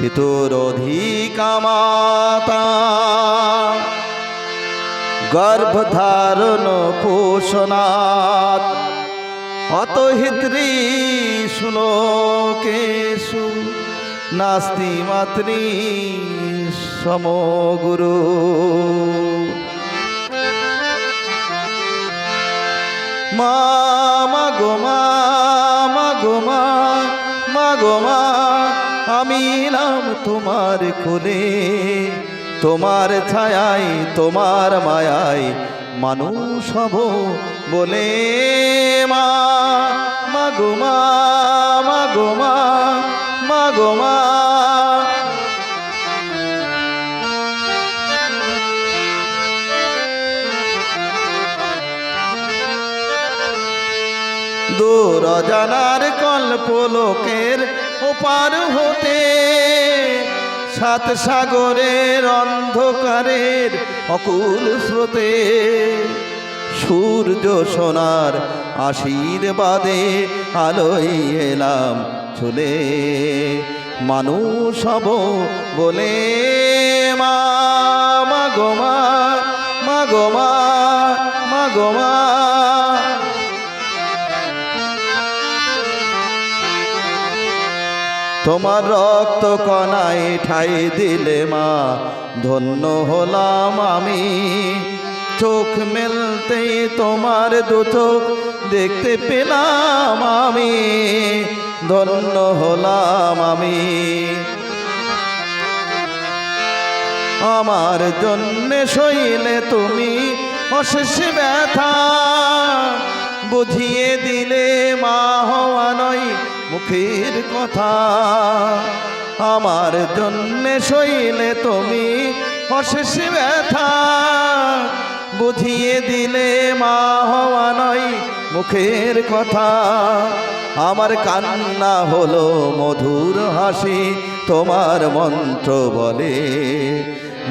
পিতুর অধিকা মাতা গর্ভধারণ পোষণাৎ অতহিত্রী শ্লোকেষু নাস্তি মাতৃ সমগুরু। মা মা গো মা মা গো মা মা গো মা আমি এলাম তোমার কোলে, তোমার ছায়ায় তোমার মায়ায় মানুষ হব বলে। মা মা গো মা মা গো মা মা গো মা। দূর জানার কল্পলোকের ওপার হতে সাত সাগরের অন্ধকারের অকুল স্রোতে সূর্য সোনার আশীর্বাদে আলোয় এলাম চলে মানুষ হব বলে। মা মা গো মা মা গো মা মা গো মা। তোমার রক্ত কণায় ঠাই দিলে মা ধন্য হলাম আমি। চোখ মেলতেই তোমার দু চোখ দেখতে পেলাম আমি, ধন্য হলাম আমি। আমার জন্যে সইলে তুমি অশেষ ব্যথা, বুঝিয়ে দিলে মা হওয়া নয় মুখের কথা। আমার জন্যে সইলে তুমি অশেষ ব্যথা, বুঝিয়ে দিলে মা হওয়া নয় মুখের কথা। আমার কান্না হলো মধুর হাসি তোমার মন্ত্র বলে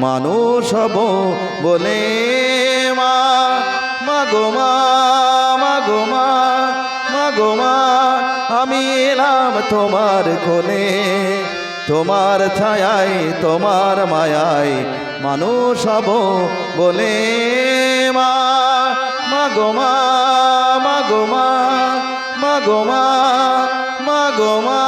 মানুষ হব বলে। মা মা গো মা মা গো মা মা গো মা আমি এলাম তোমার কোলে, তোমার ছায়ায় তোমার মায়ায় মানুষ হব বলে। মা মা গো মা মা গো মা মা গো মা মা গো মা।